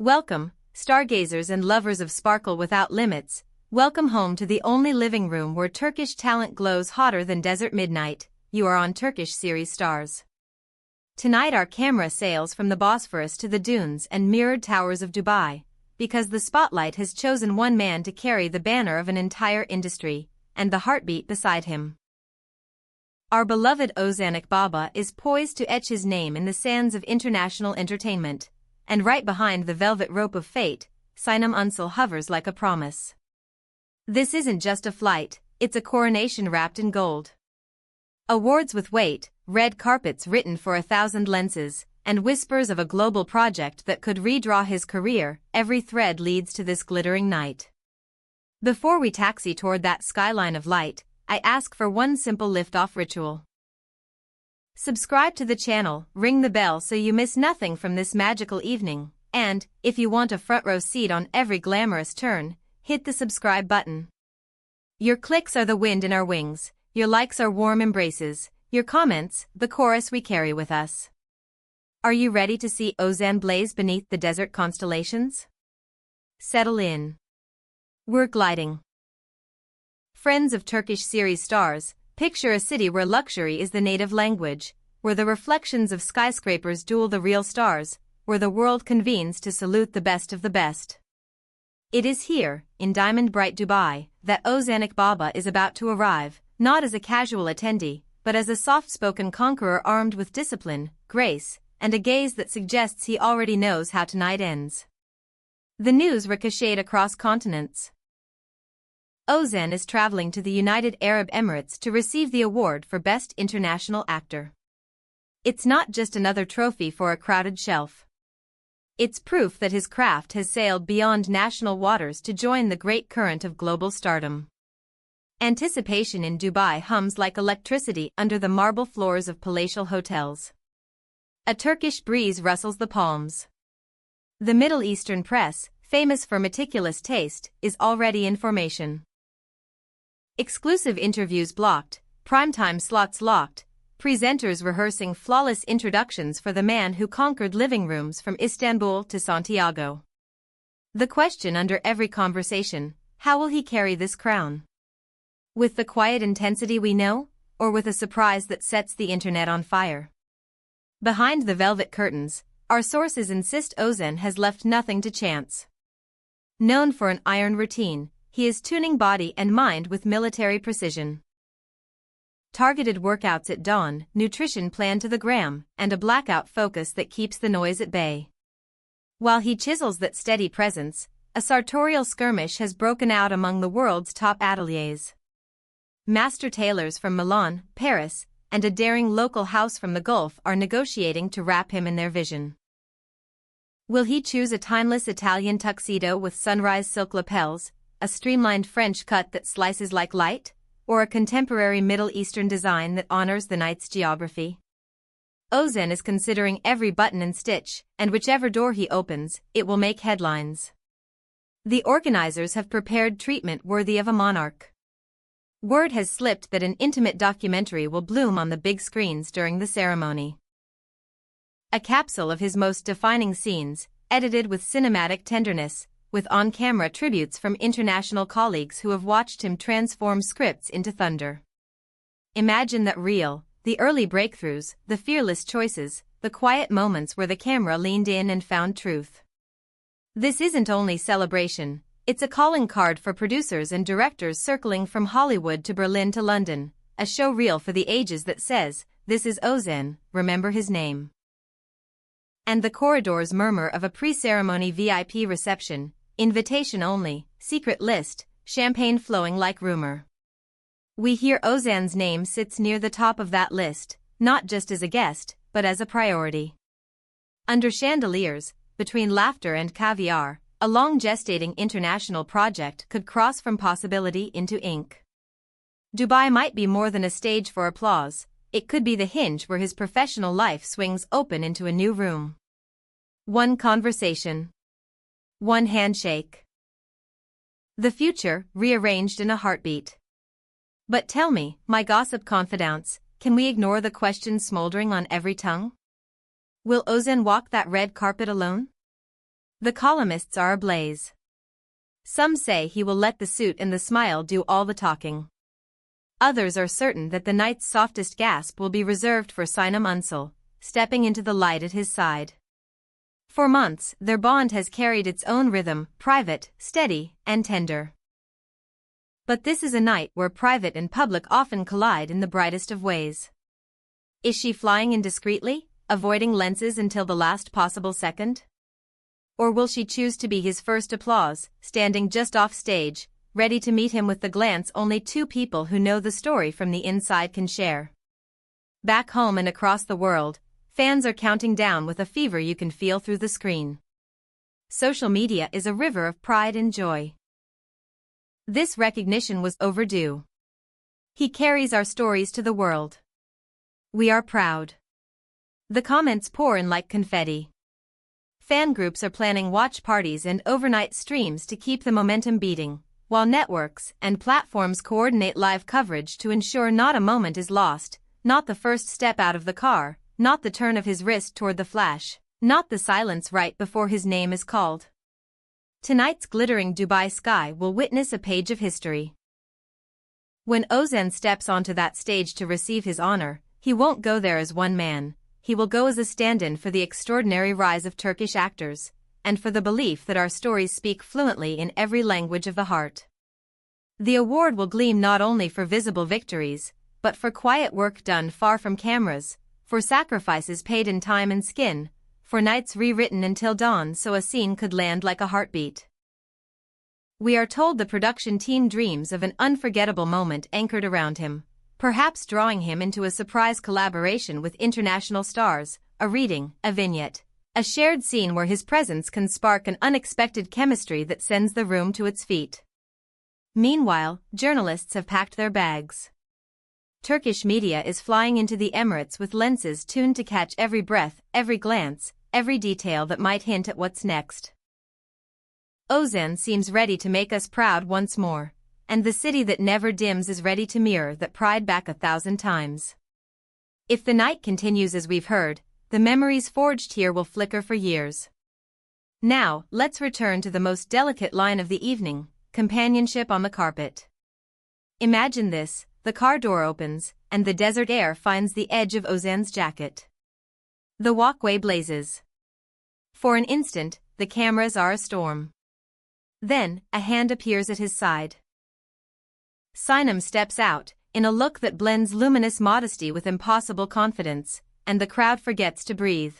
Welcome, stargazers and lovers of sparkle without limits. Welcome home to the only living room where Turkish talent glows hotter than desert midnight. You are on Turkish series stars. Tonight our camera sails from the Bosphorus to the dunes and mirrored towers of Dubai, because the spotlight has chosen one man to carry the banner of an entire industry, and the heartbeat beside him. Our beloved Ozan Akbaba is poised to etch his name in the sands of international entertainment, and right behind the velvet rope of fate, Sinem Ünsal hovers like a promise. This isn't just a flight, it's a coronation wrapped in gold. Awards with weight, red carpets written for 1,000 lenses, and whispers of a global project that could redraw his career. Every thread leads to this glittering night. Before we taxi toward that skyline of light, I ask for one simple liftoff ritual. Subscribe to the channel, ring the bell so you miss nothing from this magical evening, and, if you want a front row seat on every glamorous turn, hit the subscribe button. Your clicks are the wind in our wings, your likes are warm embraces, your comments, the chorus we carry with us. Are you ready to see Ozan blaze beneath the desert constellations? Settle in. We're gliding. Friends of Turkish series stars, picture a city where luxury is the native language, where the reflections of skyscrapers duel the real stars, where the world convenes to salute the best of the best. It is here, in diamond-bright Dubai, that Ozan Akbaba is about to arrive, not as a casual attendee, but as a soft-spoken conqueror armed with discipline, grace, and a gaze that suggests he already knows how tonight ends. The news ricocheted across continents. Ozan is traveling to the United Arab Emirates to receive the award for Best International Actor. It's not just another trophy for a crowded shelf. It's proof that his craft has sailed beyond national waters to join the great current of global stardom. Anticipation in Dubai hums like electricity under the marble floors of palatial hotels. A Turkish breeze rustles the palms. The Middle Eastern press, famous for meticulous taste, is already in formation. Exclusive interviews blocked, primetime slots locked, presenters rehearsing flawless introductions for the man who conquered living rooms from Istanbul to Santiago. The question under every conversation: how will he carry this crown? With the quiet intensity we know, or with a surprise that sets the internet on fire? Behind the velvet curtains, our sources insist Ozan has left nothing to chance. Known for an iron routine, he is tuning body and mind with military precision. Targeted workouts at dawn, nutrition planned to the gram, and a blackout focus that keeps the noise at bay. While he chisels that steady presence, a sartorial skirmish has broken out among the world's top ateliers. Master tailors from Milan, Paris, and a daring local house from the Gulf are negotiating to wrap him in their vision. Will he choose a timeless Italian tuxedo with sunrise silk lapels, a streamlined French cut that slices like light, or a contemporary Middle Eastern design that honors the night's geography? Ozan is considering every button and stitch, and whichever door he opens, it will make headlines. The organizers have prepared treatment worthy of a monarch. Word has slipped that an intimate documentary will bloom on the big screens during the ceremony. A capsule of his most defining scenes, edited with cinematic tenderness, with on-camera tributes from international colleagues who have watched him transform scripts into thunder. Imagine that reel, the early breakthroughs, the fearless choices, the quiet moments where the camera leaned in and found truth. This isn't only celebration, it's a calling card for producers and directors circling from Hollywood to Berlin to London, a show reel for the ages that says, "This is Ozan, remember his name." And the corridors murmur of a pre-ceremony VIP reception, invitation only, secret list, champagne flowing like rumor. We hear Ozan's name sits near the top of that list, not just as a guest, but as a priority. Under chandeliers, between laughter and caviar, a long-gestating international project could cross from possibility into ink. Dubai might be more than a stage for applause, it could be the hinge where his professional life swings open into a new room. One conversation. One handshake. The future, rearranged in a heartbeat. But tell me, my gossip confidants, can we ignore the questions smoldering on every tongue? Will Ozan walk that red carpet alone? The columnists are ablaze. Some say he will let the suit and the smile do all the talking. Others are certain that the night's softest gasp will be reserved for Sinem Ünsal, stepping into the light at his side. For months, their bond has carried its own rhythm, private, steady, and tender. But this is a night where private and public often collide in the brightest of ways. Is she flying indiscreetly, avoiding lenses until the last possible second? Or will she choose to be his first applause, standing just off stage, ready to meet him with the glance only two people who know the story from the inside can share? Back home and across the world, fans are counting down with a fever you can feel through the screen. Social media is a river of pride and joy. This recognition was overdue. He carries our stories to the world. We are proud. The comments pour in like confetti. Fan groups are planning watch parties and overnight streams to keep the momentum beating, while networks and platforms coordinate live coverage to ensure not a moment is lost, not the first step out of the car, not the turn of his wrist toward the flash, not the silence right before his name is called. Tonight's glittering Dubai sky will witness a page of history. When Ozan steps onto that stage to receive his honor, he won't go there as one man, he will go as a stand-in for the extraordinary rise of Turkish actors, and for the belief that our stories speak fluently in every language of the heart. The award will gleam not only for visible victories, but for quiet work done far from cameras, for sacrifices paid in time and skin, for nights rewritten until dawn so a scene could land like a heartbeat. We are told the production team dreams of an unforgettable moment anchored around him, perhaps drawing him into a surprise collaboration with international stars, a reading, a vignette, a shared scene where his presence can spark an unexpected chemistry that sends the room to its feet. Meanwhile, journalists have packed their bags. Turkish media is flying into the Emirates with lenses tuned to catch every breath, every glance, every detail that might hint at what's next. Ozan seems ready to make us proud once more, and the city that never dims is ready to mirror that pride back 1,000 times. If the night continues as we've heard, the memories forged here will flicker for years. Now, let's return to the most delicate line of the evening, companionship on the carpet. Imagine this, the car door opens, and the desert air finds the edge of Ozan's jacket. The walkway blazes. For an instant, the cameras are a storm. Then, a hand appears at his side. Sinem steps out, in a look that blends luminous modesty with impossible confidence, and the crowd forgets to breathe.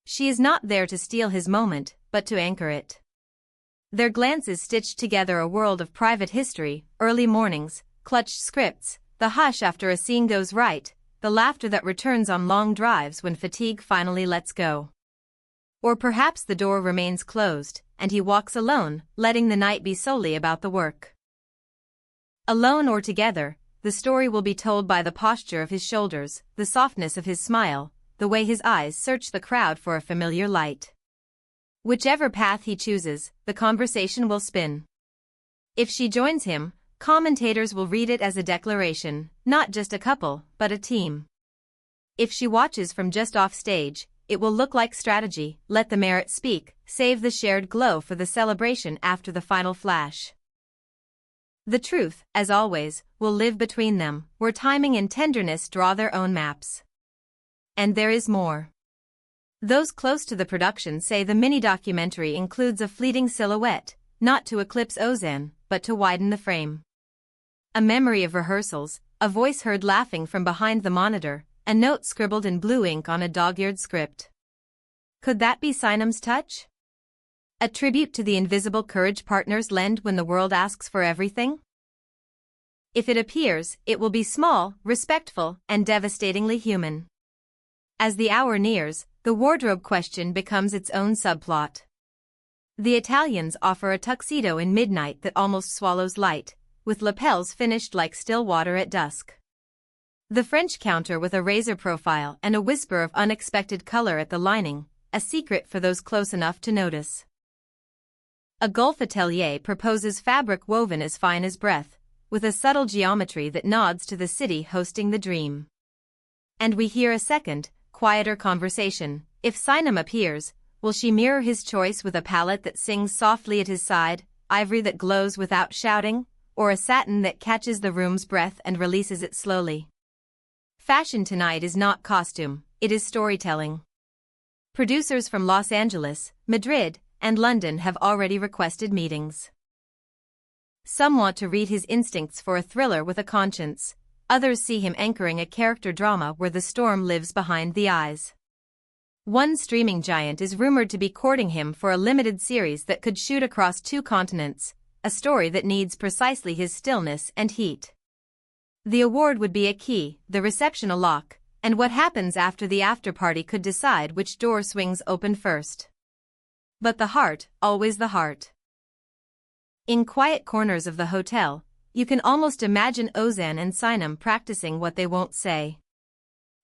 She is not there to steal his moment, but to anchor it. Their glances stitched together a world of private history, early mornings, clutched scripts, the hush after a scene goes right, the laughter that returns on long drives when fatigue finally lets go. Or perhaps the door remains closed, and he walks alone, letting the night be solely about the work. Alone or together, the story will be told by the posture of his shoulders, the softness of his smile, the way his eyes search the crowd for a familiar light. Whichever path he chooses, the conversation will spin. If she joins him, commentators will read it as a declaration, not just a couple, but a team. If she watches from just off stage, it will look like strategy, let the merit speak, save the shared glow for the celebration after the final flash. The truth, as always, will live between them, where timing and tenderness draw their own maps. And there is more. Those close to the production say the mini-documentary includes a fleeting silhouette, not to eclipse Ozan, but to widen the frame. A memory of rehearsals, a voice heard laughing from behind the monitor, a note scribbled in blue ink on a dog-eared script. Could that be Sinem's touch? A tribute to the invisible courage partners lend when the world asks for everything? If it appears, it will be small, respectful, and devastatingly human. As the hour nears, the wardrobe question becomes its own subplot. The Italians offer a tuxedo in midnight that almost swallows light, with lapels finished like still water at dusk. The French counter with a razor profile and a whisper of unexpected color at the lining, a secret for those close enough to notice. A Gulf atelier proposes fabric woven as fine as breath, with a subtle geometry that nods to the city hosting the dream. And we hear a second, quieter conversation. If Sinem appears, Will she mirror his choice with a palette that sings softly at his side, ivory that glows without shouting, or a satin that catches the room's breath and releases it slowly? Fashion tonight is not costume, it is storytelling. Producers from Los Angeles, Madrid, and London have already requested meetings. Some want to read his instincts for a thriller with a conscience, others see him anchoring a character drama where the storm lives behind the eyes. One streaming giant is rumored to be courting him for a limited series that could shoot across 2 continents, a story that needs precisely his stillness and heat. The award would be a key, the reception a lock, and what happens after the after-party could decide which door swings open first. But the heart, always the heart. In quiet corners of the hotel, you can almost imagine Ozan and Sinem practicing what they won't say.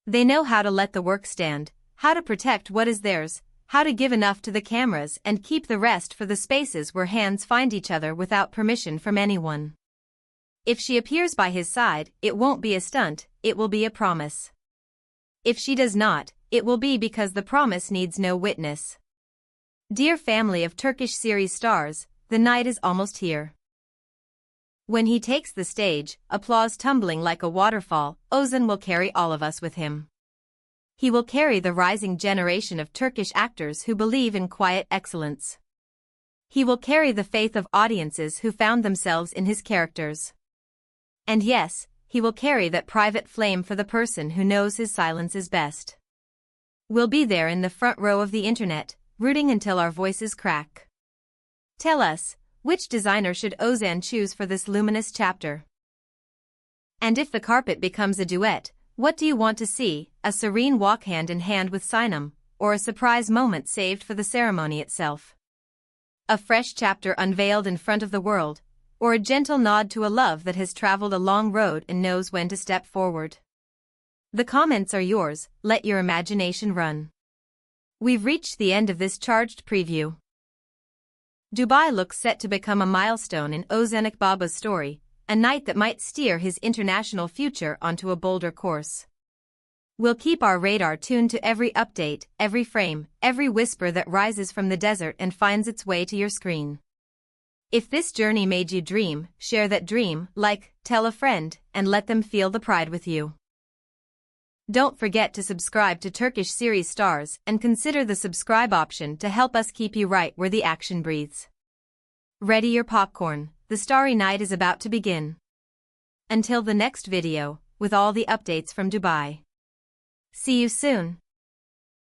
They know how to let the work stand, how to protect what is theirs, how to give enough to the cameras and keep the rest for the spaces where hands find each other without permission from anyone. If she appears by his side, it won't be a stunt, it will be a promise. If she does not, it will be because the promise needs no witness. Dear family of Turkish series stars, the night is almost here. When he takes the stage, applause tumbling like a waterfall, Ozan will carry all of us with him. He will carry the rising generation of Turkish actors who believe in quiet excellence. He will carry the faith of audiences who found themselves in his characters. And yes, he will carry that private flame for the person who knows his silence is best. We'll be there in the front row of the internet, rooting until our voices crack. Tell us, which designer should Ozan choose for this luminous chapter? And if the carpet becomes a duet, what do you want to see, a serene walk hand in hand with Sinem, or a surprise moment saved for the ceremony itself? A fresh chapter unveiled in front of the world, or a gentle nod to a love that has traveled a long road and knows when to step forward? The comments are yours, let your imagination run. We've reached the end of this charged preview. Dubai looks set to become a milestone in Ozan Akbaba's story, a night that might steer his international future onto a bolder course. We'll keep our radar tuned to every update, every frame, every whisper that rises from the desert and finds its way to your screen. If this journey made you dream, share that dream, like, tell a friend, and let them feel the pride with you. Don't forget to subscribe to Turkish Series Stars and consider the subscribe option to help us keep you right where the action breathes. Ready your popcorn, the starry night is about to begin. Until the next video, with all the updates from Dubai. See you soon.